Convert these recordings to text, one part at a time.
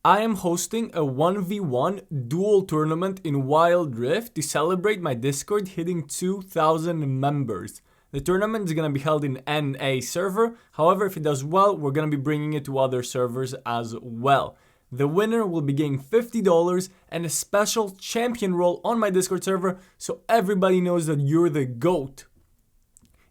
I am hosting a 1v1 duel tournament in Wild Rift to celebrate my Discord hitting 2,000 members. The tournament is going to be held in NA server, however if it does well, we're going to be bringing it to other servers as well. The winner will be getting $50 and a special champion role on my Discord server so everybody knows that you're the GOAT.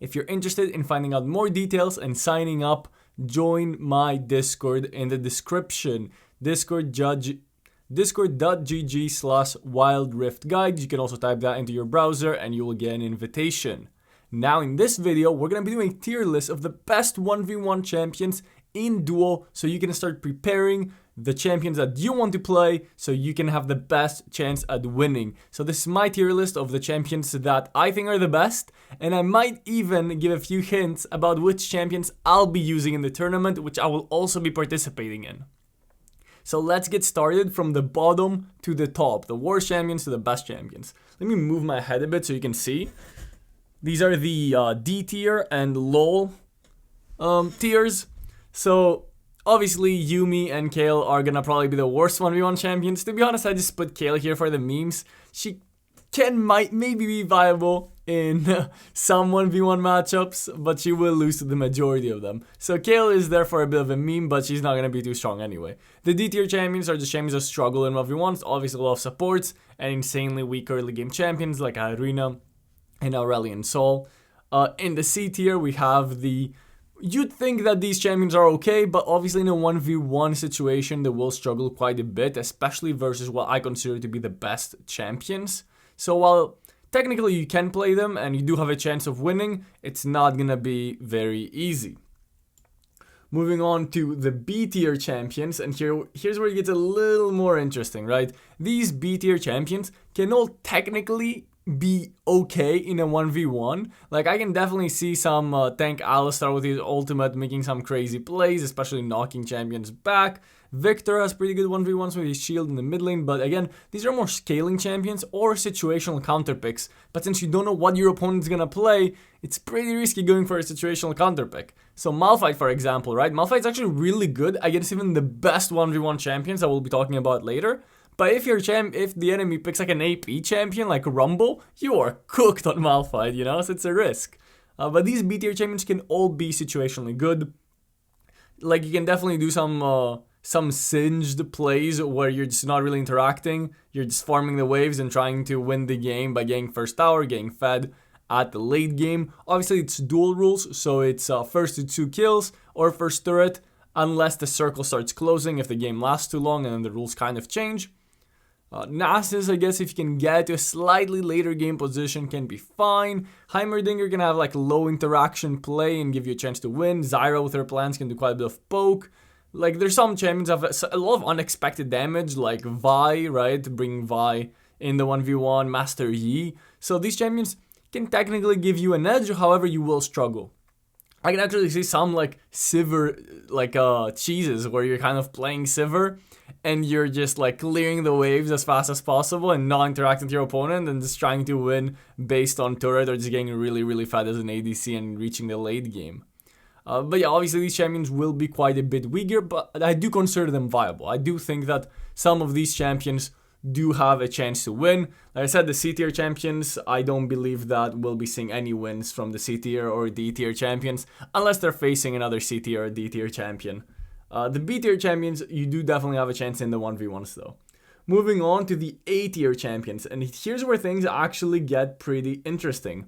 If you're interested in finding out more details and signing up, join my Discord in the description. Discord.gg/wildriftguide. You can also type that into your browser and you will get an invitation. Now in this video, we're going to be doing a tier list of the best 1v1 champions in duo so you can start preparing the champions that you want to play so you can have the best chance at winning. So this is my tier list of the champions that I think are the best, and I might even give a few hints about which champions I'll be using in the tournament, which I will also be participating in. So let's get started from the bottom to the top, the worst champions to the best champions. Let me move my head a bit so you can see. These are the D tier and LOL tiers. So obviously Yuumi and Kale are gonna probably be the worst 1v1 champions. To be honest, I just put Kale here for the memes. She might maybe be viable in some 1v1 matchups, but she will lose to the majority of them. So Kale is there for a bit of a meme, but she's not gonna be too strong anyway. The D tier champions are the champions that struggle in 1v1s, obviously a lot of supports and insanely weak early game champions like Irina and Aurelion Sol. In the C tier we have you'd think that these champions are okay, but obviously in a 1v1 situation they will struggle quite a bit, especially versus what I consider to be the best champions. So while technically you can play them and you do have a chance of winning, it's not gonna be very easy. Moving on to the B tier champions, and here's where it gets a little more interesting, right? These B tier champions can all technically be okay in a 1v1. Like I can definitely see some tank Alistar with his ultimate making some crazy plays, especially knocking champions back. Victor has pretty good 1v1s with his shield in the mid lane, but again, these are more scaling champions or situational counter picks. But since you don't know what your opponent's gonna play, it's pretty risky going for a situational counter pick. So Malphite, for example, right? Malphite's actually really good against even the best 1v1 champions that we'll be talking about later. But if the enemy picks like an AP champion like Rumble, you are cooked on Malphite, you know, so it's a risk. But these B tier champions can all be situationally good. Like you can definitely do some singed plays where you're just not really interacting. You're just farming the waves and trying to win the game by getting first tower, getting fed at the late game. Obviously it's dual rules, so it's first to 2 kills or first turret, unless the circle starts closing if the game lasts too long and then the rules kind of change. Nasus, I guess if you can get to a slightly later game position can be fine. Heimerdinger can have like low interaction play and give you a chance to win. Zyra with her plans can do quite a bit of poke. Like there's some champions that have a lot of unexpected damage like Vi, right? Bringing Vi in the 1v1, Master Yi. So these champions can technically give you an edge, however you will struggle. I can actually see some like Sivir, like cheeses where you're kind of playing Sivir and you're just like clearing the waves as fast as possible and not interacting with your opponent and just trying to win based on turret or just getting really fat as an ADC and reaching the late game. But yeah, obviously these champions will be quite a bit weaker, but I do consider them viable. I do think that some of these champions do have a chance to win. Like I said, the C tier champions, I don't believe that we'll be seeing any wins from the C tier or D tier champions unless they're facing another C tier or D tier champion. The B tier champions, you do definitely have a chance in the 1v1s though. Moving on to the A tier champions, and here's where things actually get pretty interesting.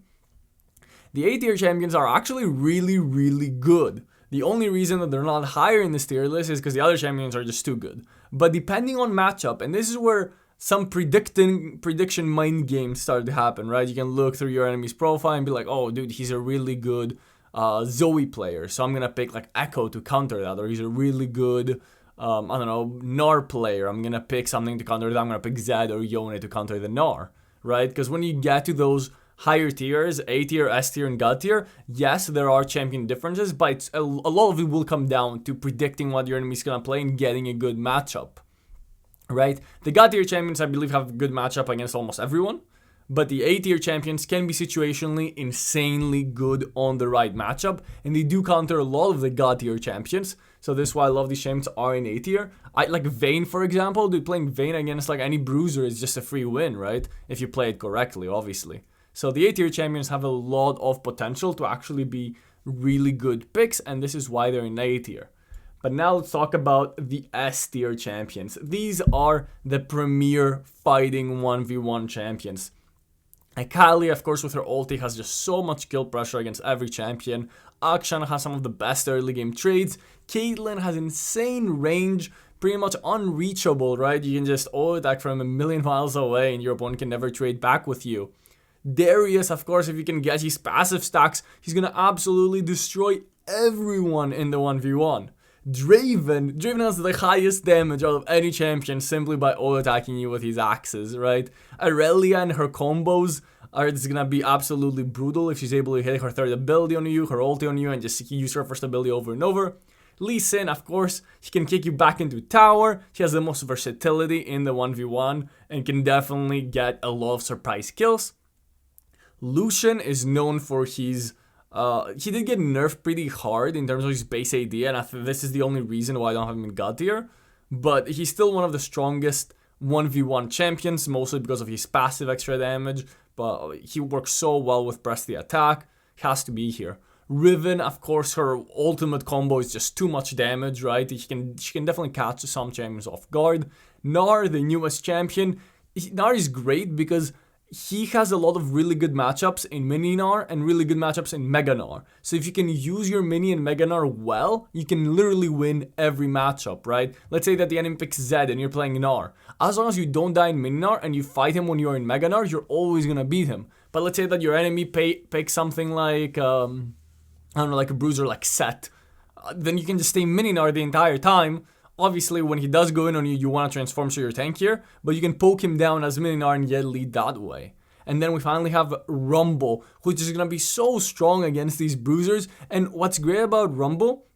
The A tier champions are actually really good. The only reason that they're not higher in this tier list is because the other champions are just too good. But depending on matchup, and this is where some prediction mind games start to happen, right? You can look through your enemy's profile and be like, oh dude, he's a really good Zoe player, so I'm gonna pick like Echo to counter that, or he's a really good I don't know, Gnar player, I'm gonna pick something to counter that, I'm gonna pick Zed or Yone to counter the Gnar, right? Because when you get to those higher tiers, A tier, S tier, and God tier, yes, there are champion differences, but a lot of it will come down to predicting what your enemy's gonna play and getting a good matchup, right? The God tier champions, I believe, have a good matchup against almost everyone, but the A tier champions can be situationally insanely good on the right matchup, and they do counter a lot of the God tier champions. So this is why a lot of these champions are in A tier. I like Vayne, for example. Dude, playing Vayne against like any bruiser is just a free win, right? If you play it correctly, obviously. So the A tier champions have a lot of potential to actually be really good picks, and this is why they're in A tier. But now let's talk about the S tier champions. These are the premier fighting 1v1 champions. Akali, of course, with her ulti, has just so much kill pressure against every champion. Akshan has some of the best early game trades. Caitlyn has insane range, pretty much unreachable, right? You can just attack from a million miles away and your opponent can never trade back with you. Darius, of course, if you can get his passive stacks, he's gonna absolutely destroy everyone in the 1v1. Draven has the highest damage out of any champion simply by attacking you with his axes, right? Aurelia and her combos are just gonna be absolutely brutal if she's able to hit her third ability on you, her ulti on you, and just use her first ability over and over. Lee Sin, of course, he can kick you back into tower. He has the most versatility in the 1v1 and can definitely get a lot of surprise kills. Lucian is known for his... he did get nerfed pretty hard in terms of his base AD, and this is the only reason why I don't have him in God tier. But he's still one of the strongest 1v1 champions, mostly because of his passive extra damage. But he works so well with press the attack. He has to be here. Riven, of course, her ultimate combo is just too much damage, right? She can definitely catch some champions off guard. Gnar, the newest champion. Gnar is great because he has a lot of really good matchups in Mini Gnar and really good matchups in Mega Gnar. So if you can use your Mini and Mega Gnar well, you can literally win every matchup, right? Let's say that the enemy picks Zed and you're playing Gnar. As long as you don't die in Mini Gnar and you fight him when you're in Mega Gnar, you're always gonna beat him. But let's say that your enemy picks something like, I don't know, like a bruiser like Set. Then you can just stay Mini Gnar the entire time. Obviously, when he does go in on you, you want to transform so you're tankier, but you can poke him down as Mini Gnar and yet lead that way. And then we finally have Rumble, which is going to be so strong against these bruisers. And what's great about Rumble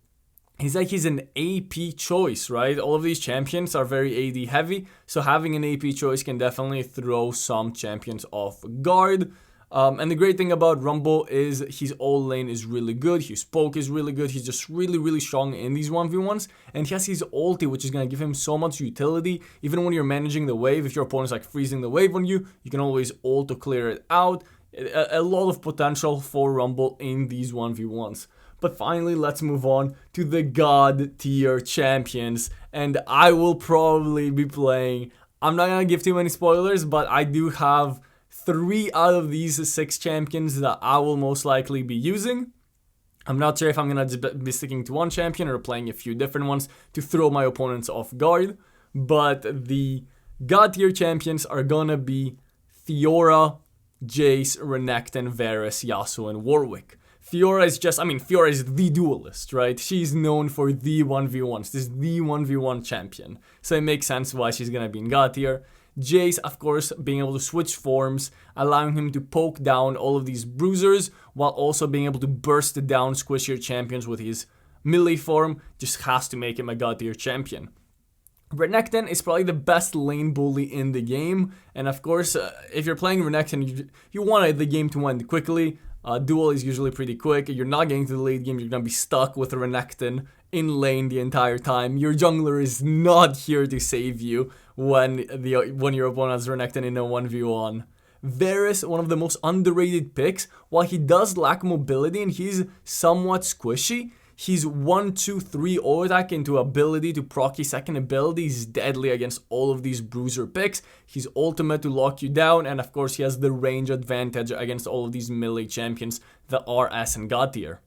is that he's an AP choice, right? All of these champions are very AD heavy, so having an AP choice can definitely throw some champions off guard. And the great thing about Rumble is his ult lane is really good, his poke is really good, he's just really strong in these 1v1s, and he has his ulti, which is going to give him so much utility. Even when you're managing the wave, if your opponent's like freezing the wave on you, you can always ult to clear it out. A lot of potential for Rumble in these 1v1s. But finally, let's move on to the God tier champions, and I will probably be playing, I'm not going to give too many spoilers, but I do have 3 out of these 6 champions that I will most likely be using. I'm not sure if I'm going to be sticking to one champion or playing a few different ones to throw my opponents off guard. But the God tier champions are going to be Fiora, Jace, Renekton, Varus, Yasuo, and Warwick. Fiora is Fiora is the duelist, right? She's known for the 1v1s. This is the 1v1 champion. So it makes sense why she's going to be in God tier. Jace, of course, being able to switch forms, allowing him to poke down all of these bruisers, while also being able to burst down squishier champions with his melee form, just has to make him a God tier champion. Renekton is probably the best lane bully in the game, and of course, if you're playing Renekton, you want the game to end quickly. Duel is usually pretty quick. You're not getting to the late game, you're gonna be stuck with Renekton in lane the entire time. Your jungler is not here to save you when your opponent has Renekton in a 1v1. Varus, one of the most underrated picks. While he does lack mobility and he's somewhat squishy, he's 1-2-3 auto attack into ability to proc his second ability is deadly against all of these bruiser picks. He's ultimate to lock you down, and of course he has the range advantage against all of these melee champions that are S and God tier.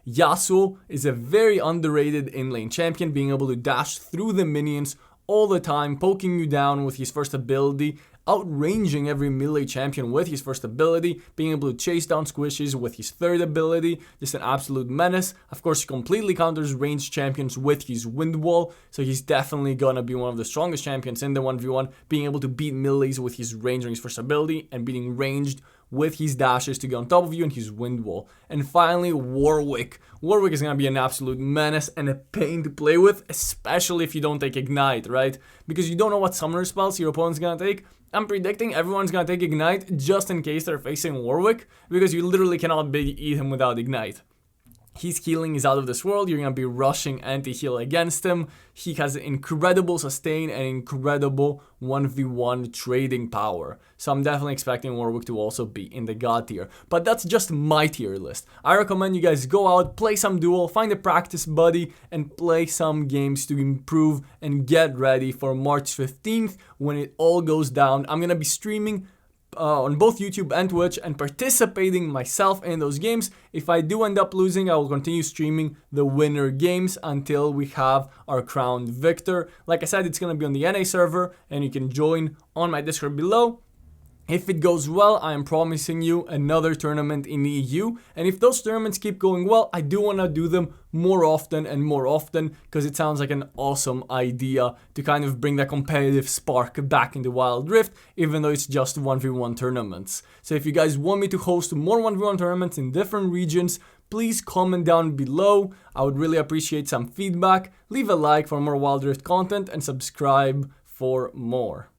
Yasuo is a very underrated in-lane champion, being able to dash through the minions all the time, poking you down with his first ability, outranging every melee champion with his first ability, being able to chase down squishies with his third ability, just an absolute menace. Of course, he completely counters ranged champions with his wind wall, so he's definitely gonna be one of the strongest champions in the 1v1, being able to beat melees with his range on his first ability, and beating ranged with his dashes to get on top of you and his wind wall. And finally, Warwick. Warwick is going to be an absolute menace and a pain to play with, especially if you don't take Ignite, right? Because you don't know what summoner spells your opponent's going to take. I'm predicting everyone's going to take Ignite just in case they're facing Warwick, because you literally cannot eat him without Ignite. His healing is out of this world. You're going to be rushing anti-heal against him. He has incredible sustain and incredible 1v1 trading power. So I'm definitely expecting Warwick to also be in the God tier. But that's just my tier list. I recommend you guys go out, play some duel, find a practice buddy, and play some games to improve and get ready for March 15th when it all goes down. I'm going to be streaming on both YouTube and Twitch and participating myself in those games. If I do end up losing, I will continue streaming the winner games until we have our crowned victor. Like I said, it's going to be on the NA server and you can join on my Discord below. If it goes well, I am promising you another tournament in the EU, and if those tournaments keep going well, I do want to do them more often because it sounds like an awesome idea to kind of bring that competitive spark back into Wild Rift, even though it's just 1v1 tournaments. So if you guys want me to host more 1v1 tournaments in different regions, please comment down below. I would really appreciate some feedback. Leave a like for more Wild Rift content and subscribe for more.